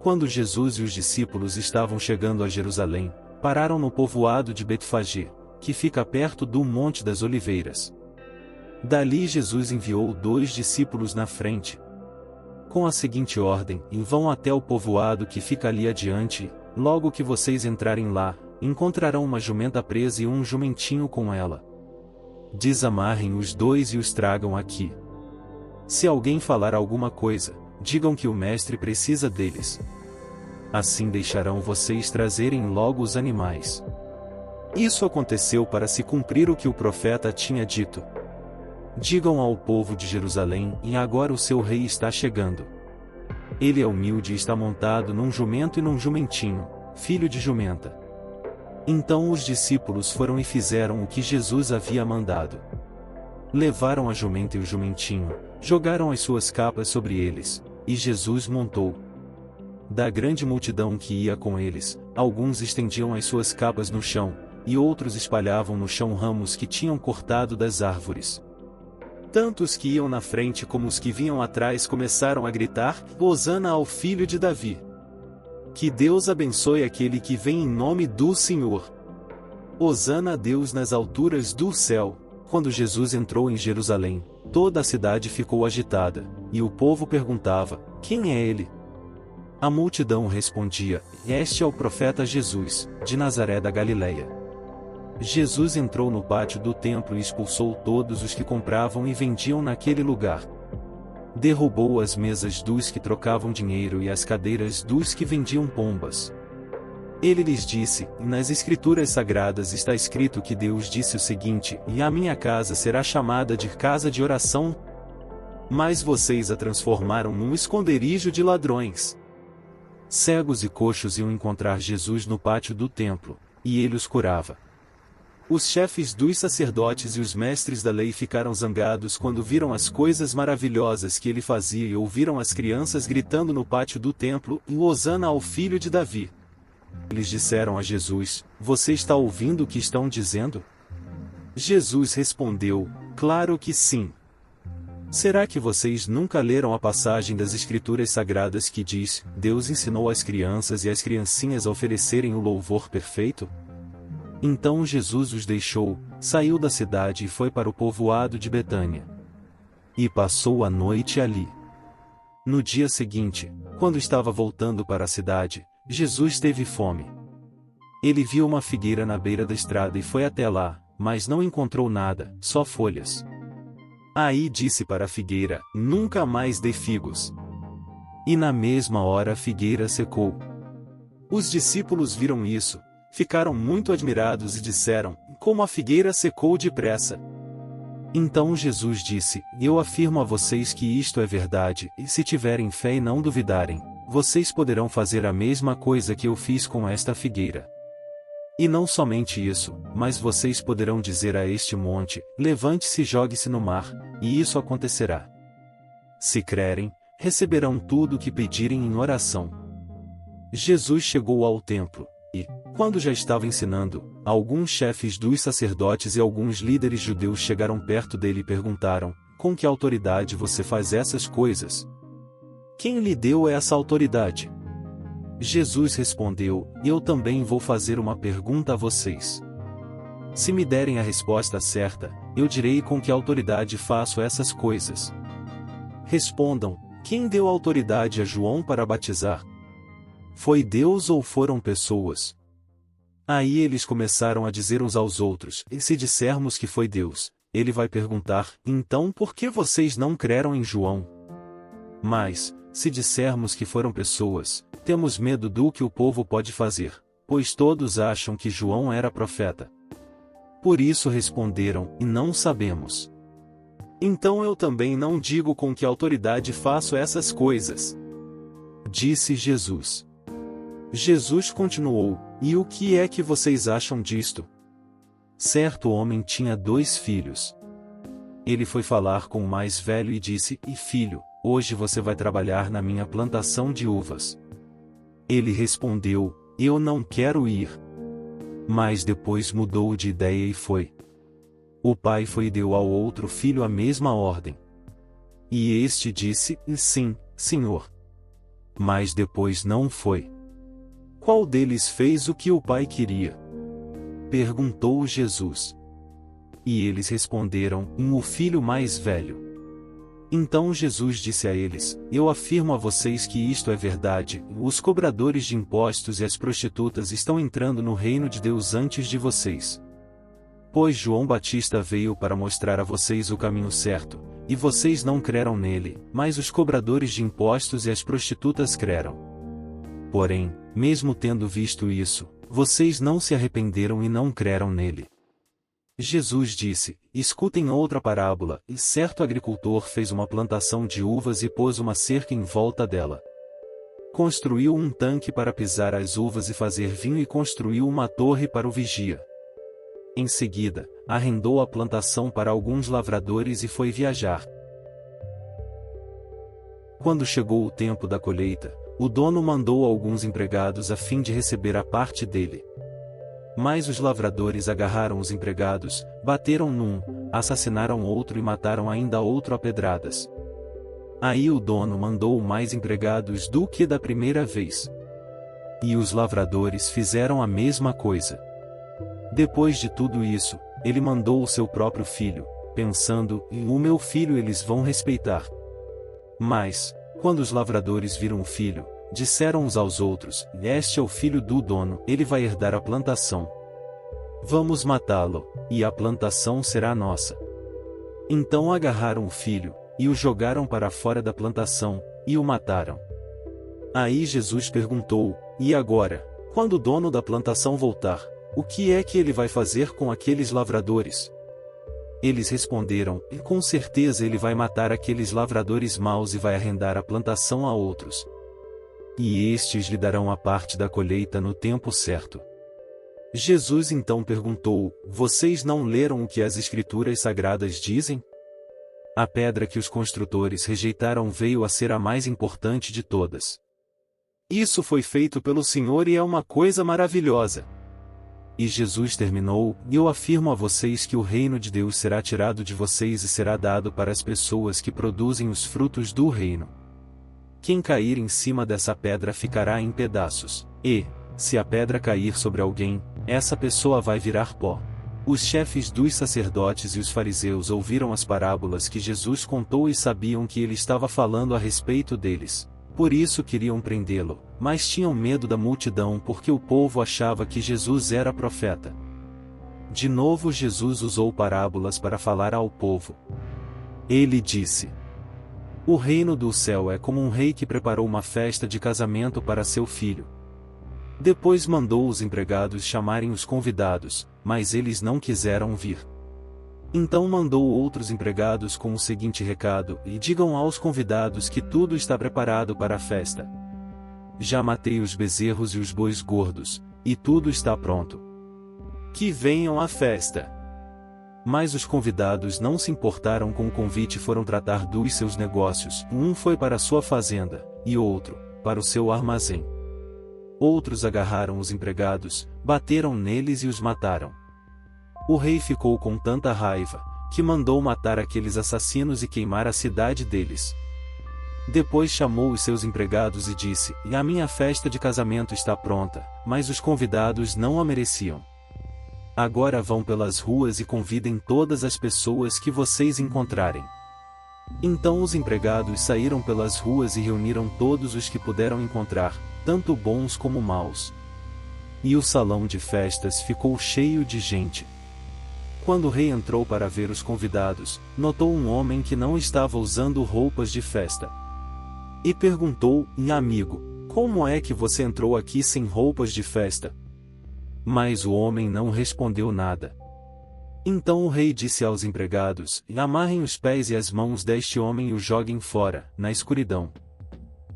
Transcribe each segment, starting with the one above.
Quando Jesus e os discípulos estavam chegando a Jerusalém, pararam no povoado de Betfagé, que fica perto do Monte das Oliveiras. Dali Jesus enviou 2 discípulos na frente, com a seguinte ordem: vão até o povoado que fica ali adiante, logo que vocês entrarem lá, encontrarão uma jumenta presa e um jumentinho com ela. Desamarrem os 2 e os tragam aqui. Se alguém falar alguma coisa, digam que o mestre precisa deles. Assim deixarão vocês trazerem logo os animais. Isso aconteceu para se cumprir o que o profeta tinha dito. Digam ao povo de Jerusalém: e agora o seu rei está chegando. Ele é humilde e está montado num jumento e num jumentinho, filho de jumenta. Então os discípulos foram e fizeram o que Jesus havia mandado. Levaram a jumenta e o jumentinho, jogaram as suas capas sobre eles, e Jesus montou. Da grande multidão que ia com eles, alguns estendiam as suas capas no chão, e outros espalhavam no chão ramos que tinham cortado das árvores. Tanto os que iam na frente como os que vinham atrás começaram a gritar: Hosana ao filho de Davi! Que Deus abençoe aquele que vem em nome do Senhor! Hosana a Deus nas alturas do céu! Quando Jesus entrou em Jerusalém, toda a cidade ficou agitada, e o povo perguntava: quem é ele? A multidão respondia: este é o profeta Jesus, de Nazaré da Galileia. Jesus entrou no pátio do templo e expulsou todos os que compravam e vendiam naquele lugar. Derrubou as mesas dos que trocavam dinheiro e as cadeiras dos que vendiam pombas. Ele lhes disse: nas Escrituras Sagradas está escrito que Deus disse o seguinte: e a minha casa será chamada de casa de oração, mas vocês a transformaram num esconderijo de ladrões. Cegos e coxos iam encontrar Jesus no pátio do templo, e ele os curava. Os chefes dos sacerdotes e os mestres da lei ficaram zangados quando viram as coisas maravilhosas que ele fazia e ouviram as crianças gritando no pátio do templo: Hosana ao filho de Davi. Eles disseram a Jesus: você está ouvindo o que estão dizendo? Jesus respondeu: claro que sim. Será que vocês nunca leram a passagem das Escrituras Sagradas que diz: Deus ensinou as crianças e as criancinhas a oferecerem o louvor perfeito? Então Jesus os deixou, saiu da cidade e foi para o povoado de Betânia. E passou a noite ali. No dia seguinte, quando estava voltando para a cidade, Jesus teve fome. Ele viu uma figueira na beira da estrada e foi até lá, mas não encontrou nada, só folhas. Aí disse para a figueira: nunca mais dê figos. E na mesma hora a figueira secou. Os discípulos viram isso, ficaram muito admirados e disseram: como a figueira secou depressa. Então Jesus disse: eu afirmo a vocês que isto é verdade, e se tiverem fé e não duvidarem, vocês poderão fazer a mesma coisa que eu fiz com esta figueira. E não somente isso, mas vocês poderão dizer a este monte: levante-se e jogue-se no mar, e isso acontecerá. Se crerem, receberão tudo o que pedirem em oração. Jesus chegou ao templo, e, quando já estava ensinando, alguns chefes dos sacerdotes e alguns líderes judeus chegaram perto dele e perguntaram: com que autoridade você faz essas coisas? Quem lhe deu essa autoridade? Jesus respondeu: eu também vou fazer uma pergunta a vocês. Se me derem a resposta certa, eu direi com que autoridade faço essas coisas. Respondam: quem deu autoridade a João para batizar? Foi Deus ou foram pessoas? Aí eles começaram a dizer uns aos outros: e se dissermos que foi Deus, ele vai perguntar: então por que vocês não creram em João? Mas, se dissermos que foram pessoas, temos medo do que o povo pode fazer, pois todos acham que João era profeta. Por isso responderam: e não sabemos. Então eu também não digo com que autoridade faço essas coisas. Disse Jesus. Jesus continuou: e o que é que vocês acham disto? Certo homem tinha 2 filhos. Ele foi falar com o mais velho e disse: e filho, hoje você vai trabalhar na minha plantação de uvas. Ele respondeu: eu não quero ir. Mas depois mudou de ideia e foi. O pai foi e deu ao outro filho a mesma ordem. E este disse: sim, senhor. mas depois não foi. Qual deles fez o que o pai queria? Perguntou Jesus. E eles responderam, o filho mais velho. Então Jesus disse a eles, eu afirmo a vocês que isto é verdade, os cobradores de impostos e as prostitutas estão entrando no reino de Deus antes de vocês. Pois João Batista veio para mostrar a vocês o caminho certo, e vocês não creram nele, mas os cobradores de impostos e as prostitutas creram. Porém, mesmo tendo visto isso, vocês não se arrependeram e não creram nele. Jesus disse, escutem outra parábola, e certo agricultor fez uma plantação de uvas e pôs uma cerca em volta dela. Construiu um tanque para pisar as uvas e fazer vinho e construiu uma torre para o vigia. Em seguida, arrendou a plantação para alguns lavradores e foi viajar. Quando chegou o tempo da colheita, o dono mandou alguns empregados a fim de receber a parte dele. Mas os lavradores agarraram os empregados, bateram num, assassinaram outro e mataram ainda outro a pedradas. Aí o dono mandou mais empregados do que da primeira vez. E os lavradores fizeram a mesma coisa. Depois de tudo isso, ele mandou o seu próprio filho, pensando, o meu filho eles vão respeitar. Mas, quando os lavradores viram o filho, disseram uns aos outros, este é o filho do dono, ele vai herdar a plantação. Vamos matá-lo, e a plantação será nossa. Então agarraram o filho, e o jogaram para fora da plantação, e o mataram. Aí Jesus perguntou, e agora, quando o dono da plantação voltar, o que é que ele vai fazer com aqueles lavradores? Eles responderam, com certeza ele vai matar aqueles lavradores maus e vai arrendar a plantação a outros. E estes lhe darão a parte da colheita no tempo certo. Jesus então perguntou, vocês não leram o que as Escrituras Sagradas dizem? A pedra que os construtores rejeitaram veio a ser a mais importante de todas. Isso foi feito pelo Senhor e é uma coisa maravilhosa. E Jesus terminou, eu afirmo a vocês que o reino de Deus será tirado de vocês e será dado para as pessoas que produzem os frutos do reino. Quem cair em cima dessa pedra ficará em pedaços, e, se a pedra cair sobre alguém, essa pessoa vai virar pó. Os chefes dos sacerdotes e os fariseus ouviram as parábolas que Jesus contou e sabiam que ele estava falando a respeito deles. Por isso queriam prendê-lo, mas tinham medo da multidão porque o povo achava que Jesus era profeta. De novo Jesus usou parábolas para falar ao povo. Ele disse: o reino do céu é como um rei que preparou uma festa de casamento para seu filho. Depois mandou os empregados chamarem os convidados, mas eles não quiseram vir. Então mandou outros empregados com o seguinte recado, e digam aos convidados que tudo está preparado para a festa. Já matei os bezerros e os bois gordos, e tudo está pronto. Que venham à festa. Mas os convidados não se importaram com o convite e foram tratar dos seus negócios, um foi para a sua fazenda, e outro, para o seu armazém. Outros agarraram os empregados, bateram neles e os mataram. O rei ficou com tanta raiva, que mandou matar aqueles assassinos e queimar a cidade deles. Depois chamou os seus empregados e disse: a minha festa de casamento está pronta, mas os convidados não a mereciam. Agora vão pelas ruas e convidem todas as pessoas que vocês encontrarem. Então os empregados saíram pelas ruas e reuniram todos os que puderam encontrar, tanto bons como maus. E o salão de festas ficou cheio de gente. Quando o rei entrou para ver os convidados, notou um homem que não estava usando roupas de festa. E perguntou: amigo, como é que você entrou aqui sem roupas de festa? Mas o homem não respondeu nada. Então o rei disse aos empregados: amarrem os pés e as mãos deste homem e o joguem fora, na escuridão.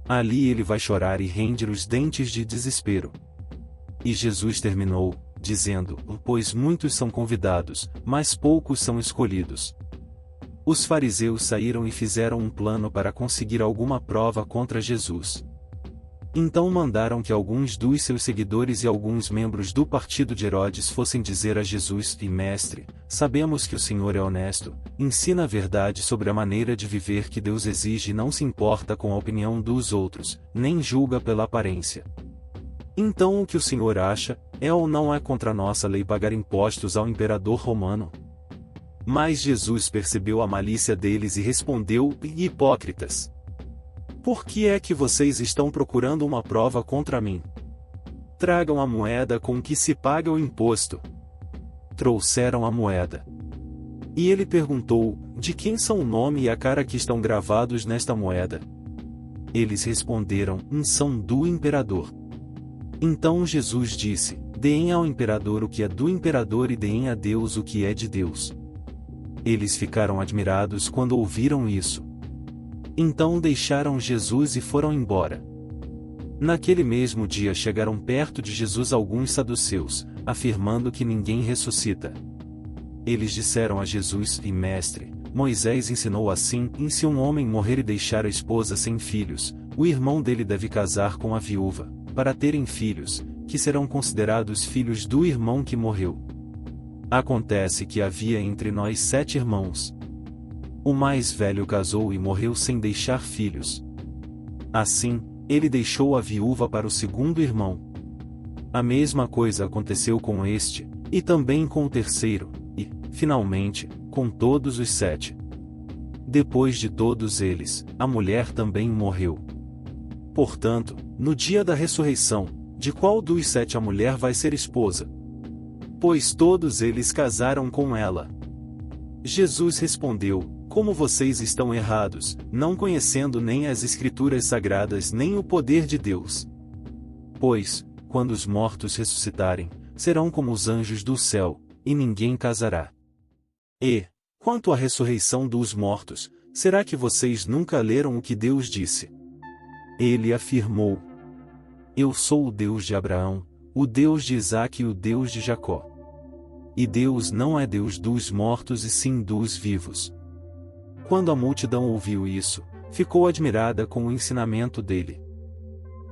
Ali ele vai chorar e ranger os dentes de desespero. E Jesus terminou, dizendo: pois muitos são convidados, mas poucos são escolhidos. Os fariseus saíram e fizeram um plano para conseguir alguma prova contra Jesus. Então mandaram que alguns dos seus seguidores e alguns membros do partido de Herodes fossem dizer a Jesus: E mestre, sabemos que o Senhor é honesto, ensina a verdade sobre a maneira de viver que Deus exige e não se importa com a opinião dos outros, nem julga pela aparência. Então o que o Senhor acha, é ou não é contra nossa lei pagar impostos ao imperador romano? Mas Jesus percebeu a malícia deles e respondeu: Hipócritas! Por que é que vocês estão procurando uma prova contra mim? Tragam a moeda com que se paga o imposto. Trouxeram a moeda. E ele perguntou: De quem são o nome e a cara que estão gravados nesta moeda? Eles responderam: São do imperador. Então Jesus disse: Deem ao imperador o que é do imperador e deem a Deus o que é de Deus. Eles ficaram admirados quando ouviram isso. Então deixaram Jesus e foram embora. Naquele mesmo dia chegaram perto de Jesus alguns saduceus, afirmando que ninguém ressuscita. Eles disseram a Jesus: E mestre, Moisés ensinou assim: E se um homem morrer e deixar a esposa sem filhos, o irmão dele deve casar com a viúva, para terem filhos, que serão considerados filhos do irmão que morreu. Acontece que havia entre nós 7 irmãos. O mais velho casou e morreu sem deixar filhos. Assim, ele deixou a viúva para o segundo irmão. A mesma coisa aconteceu com este, e também com o terceiro, e, finalmente, com todos os 7. Depois de todos eles, a mulher também morreu. Portanto, no dia da ressurreição, de qual dos 7 a mulher vai ser esposa? Pois todos eles casaram com ela. Jesus respondeu: Como vocês estão errados, não conhecendo nem as Escrituras Sagradas nem o poder de Deus. Pois, quando os mortos ressuscitarem, serão como os anjos do céu, e ninguém casará. E, quanto à ressurreição dos mortos, será que vocês nunca leram o que Deus disse? Ele afirmou: Eu sou o Deus de Abraão, o Deus de Isaque e o Deus de Jacó. E Deus não é Deus dos mortos e sim dos vivos. Quando a multidão ouviu isso, ficou admirada com o ensinamento dele.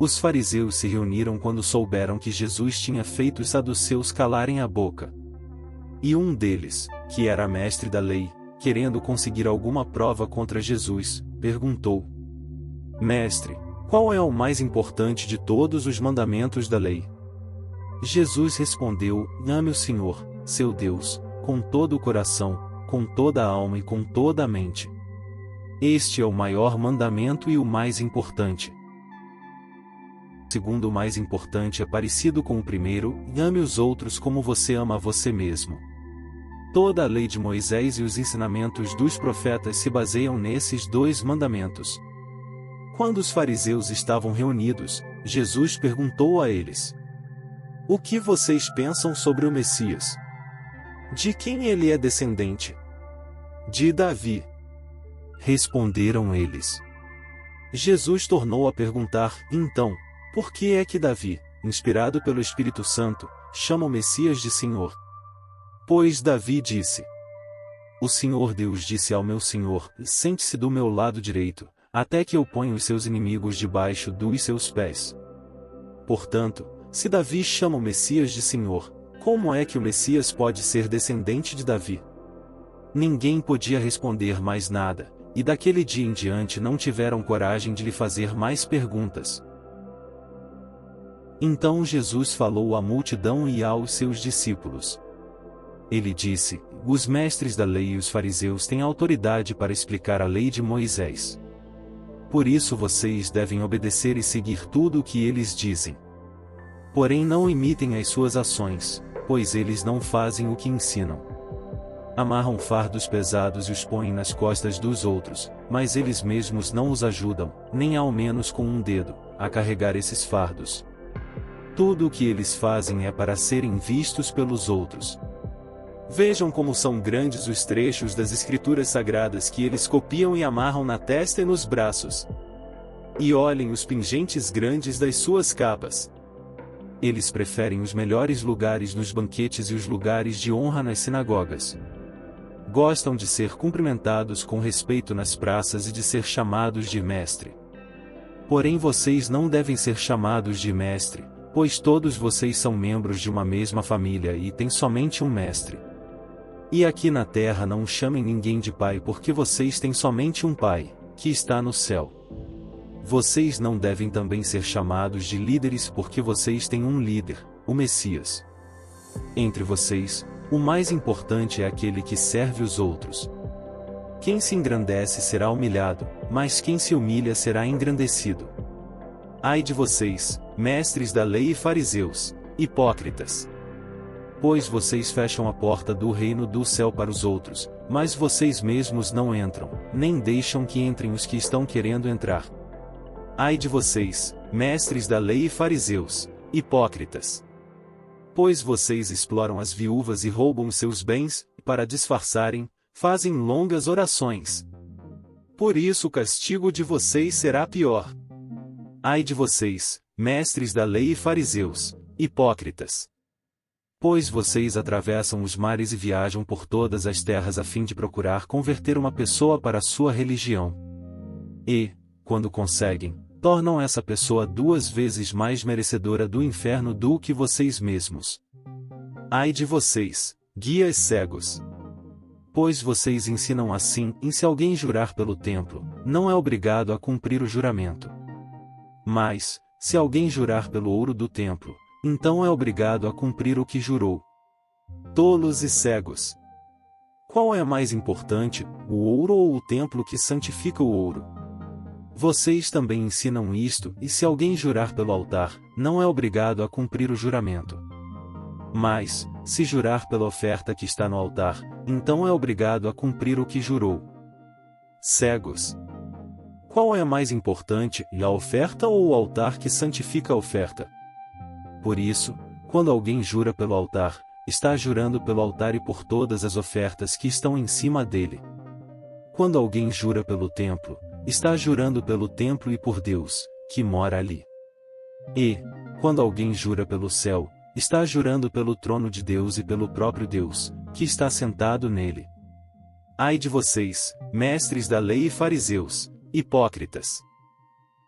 Os fariseus se reuniram quando souberam que Jesus tinha feito os saduceus calarem a boca. E um deles, que era mestre da lei, querendo conseguir alguma prova contra Jesus, perguntou: Mestre, qual é o mais importante de todos os mandamentos da lei? Jesus respondeu: Ame o Senhor, seu Deus, com todo o coração, com toda a alma e com toda a mente. Este é o maior mandamento e o mais importante. O segundo mais importante é parecido com o primeiro: ame os outros como você ama a você mesmo. Toda a lei de Moisés e os ensinamentos dos profetas se baseiam nesses 2 mandamentos. Quando os fariseus estavam reunidos, Jesus perguntou a eles: O que vocês pensam sobre o Messias? De quem ele é descendente? De Davi. Responderam eles. Jesus tornou a perguntar: Então, por que é que Davi, inspirado pelo Espírito Santo, chama o Messias de Senhor? Pois Davi disse: O Senhor Deus disse ao meu Senhor: Sente-se do meu lado direito, até que eu ponha os seus inimigos debaixo dos seus pés. Portanto, se Davi chama o Messias de Senhor, como é que o Messias pode ser descendente de Davi? Ninguém podia responder mais nada, e daquele dia em diante não tiveram coragem de lhe fazer mais perguntas. Então Jesus falou à multidão e aos seus discípulos. Ele disse: Os mestres da lei e os fariseus têm autoridade para explicar a lei de Moisés. Por isso vocês devem obedecer e seguir tudo o que eles dizem. Porém não imitem as suas ações, pois eles não fazem o que ensinam. Amarram fardos pesados e os põem nas costas dos outros, mas eles mesmos não os ajudam, nem ao menos com um dedo, a carregar esses fardos. Tudo o que eles fazem é para serem vistos pelos outros. Vejam como são grandes os trechos das Escrituras Sagradas que eles copiam e amarram na testa e nos braços. E olhem os pingentes grandes das suas capas. Eles preferem os melhores lugares nos banquetes e os lugares de honra nas sinagogas. Gostam de ser cumprimentados com respeito nas praças e de ser chamados de mestre. Porém vocês não devem ser chamados de mestre, pois todos vocês são membros de uma mesma família e têm somente um mestre. E aqui na terra não chamem ninguém de pai porque vocês têm somente um pai, que está no céu. Vocês não devem também ser chamados de líderes porque vocês têm um líder, o Messias. Entre vocês, o mais importante é aquele que serve os outros. Quem se engrandece será humilhado, mas quem se humilha será engrandecido. Ai de vocês, mestres da lei e fariseus, hipócritas! Pois vocês fecham a porta do reino do céu para os outros, mas vocês mesmos não entram, nem deixam que entrem os que estão querendo entrar. Ai de vocês, mestres da lei e fariseus, hipócritas! Pois vocês exploram as viúvas e roubam seus bens, e para disfarçarem, fazem longas orações. Por isso o castigo de vocês será pior. Ai de vocês, mestres da lei e fariseus, hipócritas! Pois vocês atravessam os mares e viajam por todas as terras a fim de procurar converter uma pessoa para a sua religião. E, quando conseguem, tornam essa pessoa 2 vezes mais merecedora do inferno do que vocês mesmos. Ai de vocês, guias cegos! Pois vocês ensinam assim, e se alguém jurar pelo templo, não é obrigado a cumprir o juramento. Mas, se alguém jurar pelo ouro do templo, então é obrigado a cumprir o que jurou. Tolos e cegos! Qual é mais importante, o ouro ou o templo que santifica o ouro? Vocês também ensinam isto, e se alguém jurar pelo altar, não é obrigado a cumprir o juramento. Mas, se jurar pela oferta que está no altar, então é obrigado a cumprir o que jurou. Cegos! Qual é mais importante, a oferta ou o altar que santifica a oferta? Por isso, quando alguém jura pelo altar, está jurando pelo altar e por todas as ofertas que estão em cima dele. Quando alguém jura pelo templo, está jurando pelo templo e por Deus, que mora ali. E, quando alguém jura pelo céu, está jurando pelo trono de Deus e pelo próprio Deus, que está sentado nele. Ai de vocês, mestres da lei e fariseus, hipócritas!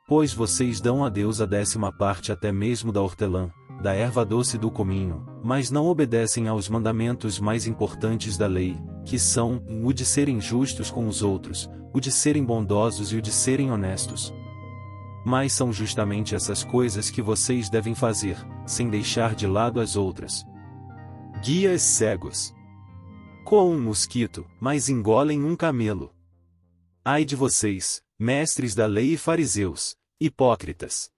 Pois vocês dão a Deus a 10ª parte até mesmo da hortelã, da erva doce do cominho, mas não obedecem aos mandamentos mais importantes da lei, que são, o de serem justos com os outros, o de serem bondosos e o de serem honestos. Mas são justamente essas coisas que vocês devem fazer, sem deixar de lado as outras. Guias cegos! Coam um mosquito, mas engolem um camelo. Ai de vocês, mestres da lei e fariseus, hipócritas!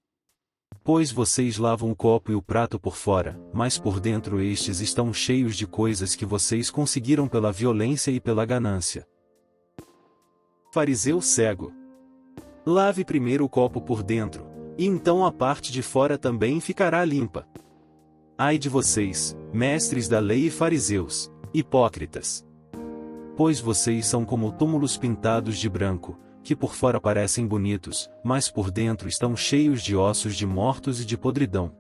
Pois vocês lavam o copo e o prato por fora, mas por dentro estes estão cheios de coisas que vocês conseguiram pela violência e pela ganância. Fariseu cego! Lave primeiro o copo por dentro, e então a parte de fora também ficará limpa. Ai de vocês, mestres da lei e fariseus, hipócritas! Pois vocês são como túmulos pintados de branco, que por fora parecem bonitos, mas por dentro estão cheios de ossos de mortos e de podridão.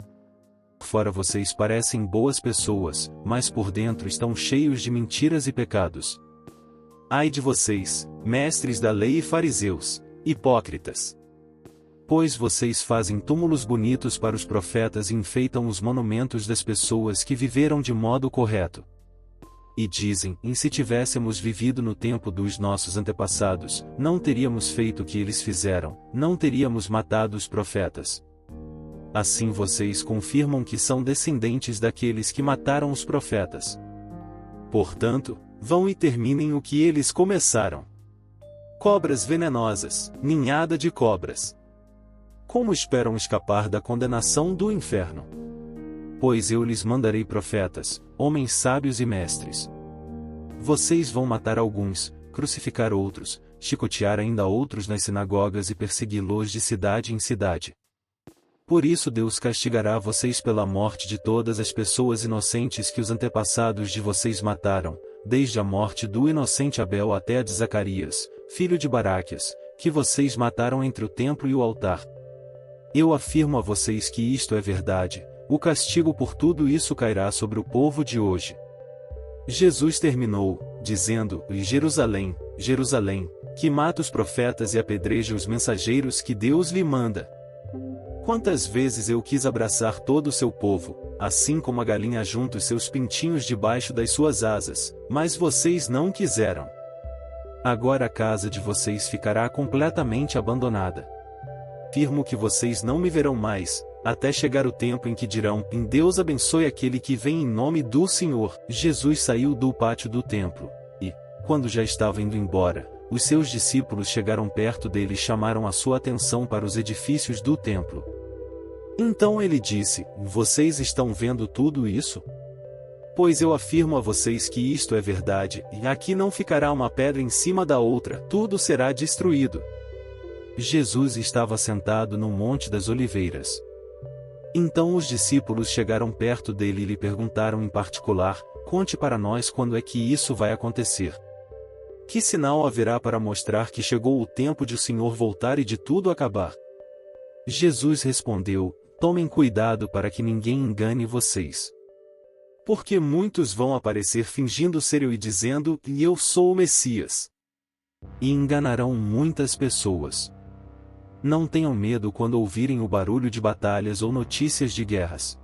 Por fora vocês parecem boas pessoas, mas por dentro estão cheios de mentiras e pecados. Ai de vocês, mestres da lei e fariseus, hipócritas! Pois vocês fazem túmulos bonitos para os profetas e enfeitam os monumentos das pessoas que viveram de modo correto. E dizem, e se tivéssemos vivido no tempo dos nossos antepassados, não teríamos feito o que eles fizeram, não teríamos matado os profetas. Assim vocês confirmam que são descendentes daqueles que mataram os profetas. Portanto, vão e terminem o que eles começaram. Cobras venenosas, ninhada de cobras! Como esperam escapar da condenação do inferno? Pois eu lhes mandarei profetas, homens sábios e mestres. Vocês vão matar alguns, crucificar outros, chicotear ainda outros nas sinagogas e persegui-los de cidade em cidade. Por isso Deus castigará vocês pela morte de todas as pessoas inocentes que os antepassados de vocês mataram, desde a morte do inocente Abel até a de Zacarias, filho de Baraquias, que vocês mataram entre o templo e o altar. Eu afirmo a vocês que isto é verdade, o castigo por tudo isso cairá sobre o povo de hoje. Jesus terminou, dizendo, Jerusalém, Jerusalém, que mata os profetas e apedreja os mensageiros que Deus lhe manda. Quantas vezes eu quis abraçar todo o seu povo, assim como a galinha junta os seus pintinhos debaixo das suas asas, mas vocês não quiseram. Agora a casa de vocês ficará completamente abandonada. Afirmo que vocês não me verão mais, até chegar o tempo em que dirão: Deus abençoe aquele que vem em nome do Senhor. Jesus saiu do pátio do templo, e, quando já estava indo embora, os seus discípulos chegaram perto dele e chamaram a sua atenção para os edifícios do templo. Então ele disse: Vocês estão vendo tudo isso? Pois eu afirmo a vocês que isto é verdade, e aqui não ficará uma pedra em cima da outra, tudo será destruído. Jesus estava sentado no Monte das Oliveiras. Então os discípulos chegaram perto dele e lhe perguntaram em particular: Conte para nós quando é que isso vai acontecer. Que sinal haverá para mostrar que chegou o tempo de o Senhor voltar e de tudo acabar? Jesus respondeu: Tomem cuidado para que ninguém engane vocês. Porque muitos vão aparecer fingindo ser eu e dizendo: Eu sou o Messias. E enganarão muitas pessoas. Não tenham medo quando ouvirem o barulho de batalhas ou notícias de guerras.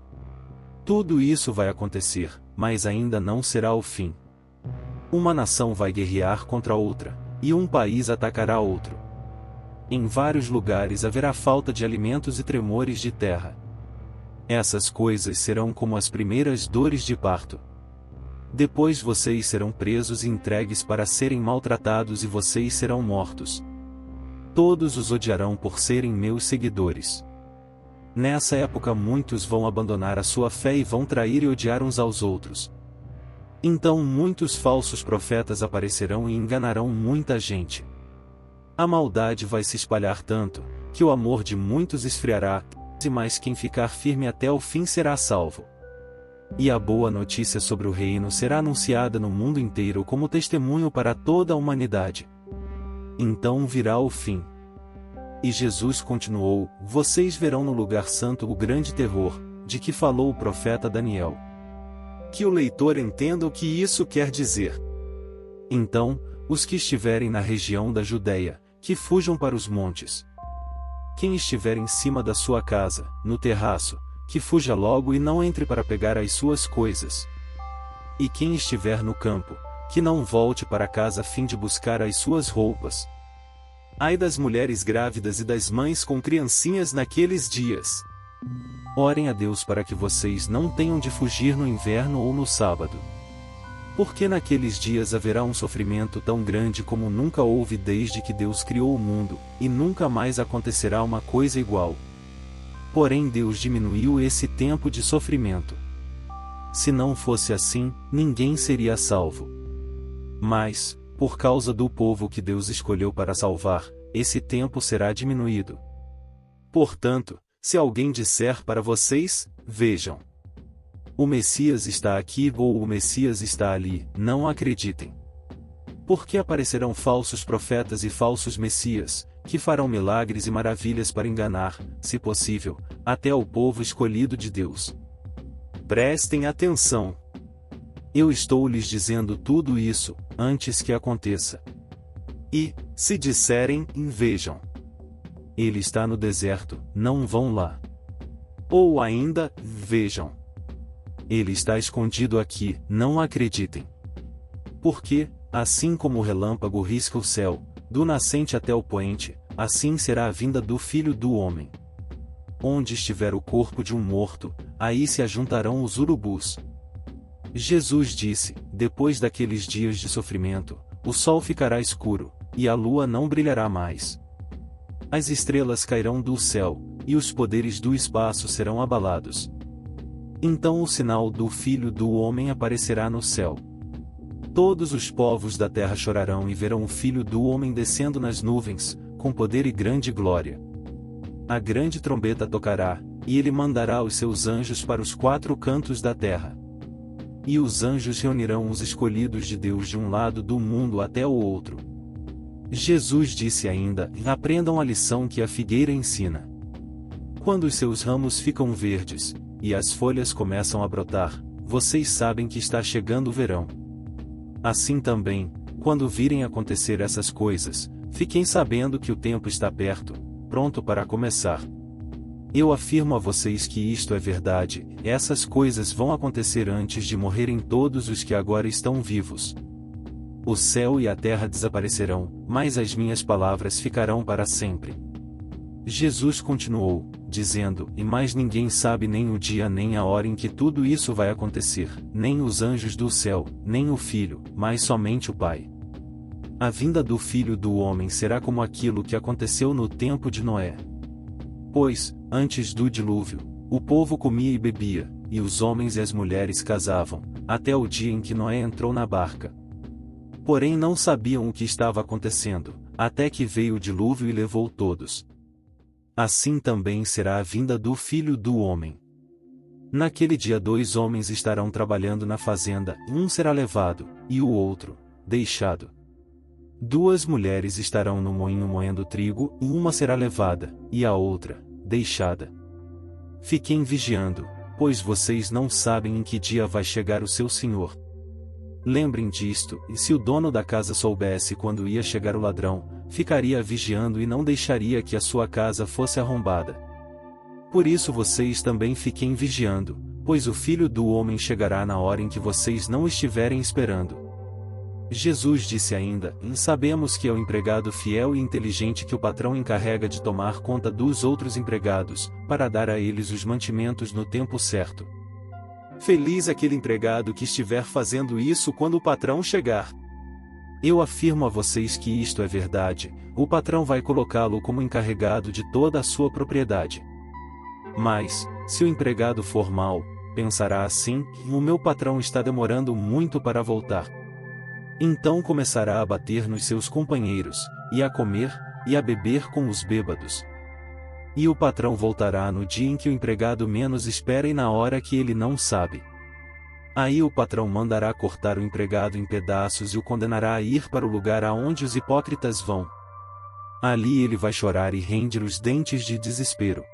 Tudo isso vai acontecer, mas ainda não será o fim. Uma nação vai guerrear contra outra, e um país atacará outro. Em vários lugares haverá falta de alimentos e tremores de terra. Essas coisas serão como as primeiras dores de parto. Depois vocês serão presos e entregues para serem maltratados e vocês serão mortos. Todos os odiarão por serem meus seguidores. Nessa época muitos vão abandonar a sua fé e vão trair e odiar uns aos outros. Então muitos falsos profetas aparecerão e enganarão muita gente. A maldade vai se espalhar tanto, que o amor de muitos esfriará, mas quem ficar firme até o fim será salvo. E a boa notícia sobre o reino será anunciada no mundo inteiro como testemunho para toda a humanidade. Então virá o fim. E Jesus continuou: Vocês verão no lugar santo o grande terror, de que falou o profeta Daniel. Que o leitor entenda o que isso quer dizer. Então, os que estiverem na região da Judeia, que fujam para os montes. Quem estiver em cima da sua casa, no terraço, que fuja logo e não entre para pegar as suas coisas. E quem estiver no campo, que não volte para casa a fim de buscar as suas roupas. Ai das mulheres grávidas e das mães com criancinhas naqueles dias. Orem a Deus para que vocês não tenham de fugir no inverno ou no sábado. Porque naqueles dias haverá um sofrimento tão grande como nunca houve desde que Deus criou o mundo, e nunca mais acontecerá uma coisa igual. Porém Deus diminuiu esse tempo de sofrimento. Se não fosse assim, ninguém seria salvo. Mas, por causa do povo que Deus escolheu para salvar, esse tempo será diminuído. Portanto, se alguém disser para vocês: Vejam, o Messias está aqui ou o Messias está ali, não acreditem. Porque aparecerão falsos profetas e falsos messias, que farão milagres e maravilhas para enganar, se possível, até o povo escolhido de Deus. Prestem atenção. Eu estou lhes dizendo tudo isso, antes que aconteça. E, se disserem: Vejam, ele está no deserto, não vão lá. Ou ainda: Vejam, ele está escondido aqui, não acreditem. Porque, assim como o relâmpago risca o céu, do nascente até o poente, assim será a vinda do Filho do Homem. Onde estiver o corpo de um morto, aí se ajuntarão os urubus. Jesus disse: Depois daqueles dias de sofrimento, o sol ficará escuro, e a lua não brilhará mais. As estrelas cairão do céu, e os poderes do espaço serão abalados. Então o sinal do Filho do Homem aparecerá no céu. Todos os povos da terra chorarão e verão o Filho do Homem descendo nas nuvens, com poder e grande glória. A grande trombeta tocará, e ele mandará os seus anjos para os 4 cantos da terra. E os anjos reunirão os escolhidos de Deus de um lado do mundo até o outro. Jesus disse ainda: Aprendam a lição que a figueira ensina. Quando os seus ramos ficam verdes, e as folhas começam a brotar, vocês sabem que está chegando o verão. Assim também, quando virem acontecer essas coisas, Fiquem sabendo que o tempo está perto, pronto para começar. Eu afirmo a vocês que isto é verdade, essas coisas vão acontecer antes de morrerem todos os que agora estão vivos. O céu e a terra desaparecerão, mas as minhas palavras ficarão para sempre. Jesus continuou, dizendo: E mais ninguém sabe nem o dia nem a hora em que tudo isso vai acontecer, nem os anjos do céu, nem o Filho, mas somente o Pai. A vinda do Filho do Homem será como aquilo que aconteceu no tempo de Noé. Pois, antes do dilúvio, o povo comia e bebia, e os homens e as mulheres casavam, até o dia em que Noé entrou na barca. Porém não sabiam o que estava acontecendo, até que veio o dilúvio e levou todos. Assim também será a vinda do Filho do Homem. Naquele dia 2 homens estarão trabalhando na fazenda, um será levado, e o outro, deixado. 2 mulheres estarão no moinho moendo trigo, uma será levada, e a outra, deixada. Fiquem vigiando, pois vocês não sabem em que dia vai chegar o seu Senhor. Lembrem disto, e se o dono da casa soubesse quando ia chegar o ladrão, ficaria vigiando e não deixaria que a sua casa fosse arrombada. Por isso vocês também fiquem vigiando, pois o Filho do Homem chegará na hora em que vocês não estiverem esperando. Jesus disse ainda: Sabemos que é o empregado fiel e inteligente que o patrão encarrega de tomar conta dos outros empregados, para dar a eles os mantimentos no tempo certo. Feliz aquele empregado que estiver fazendo isso quando o patrão chegar. Eu afirmo a vocês que isto é verdade, o patrão vai colocá-lo como encarregado de toda a sua propriedade. Mas, se o empregado for mau, pensará assim: o meu patrão está demorando muito para voltar. Então começará a bater nos seus companheiros, e a comer, e a beber com os bêbados. E o patrão voltará no dia em que o empregado menos espera e na hora que ele não sabe. Aí o patrão mandará cortar o empregado em pedaços e o condenará a ir para o lugar aonde os hipócritas vão. Ali ele vai chorar e ranger os dentes de desespero.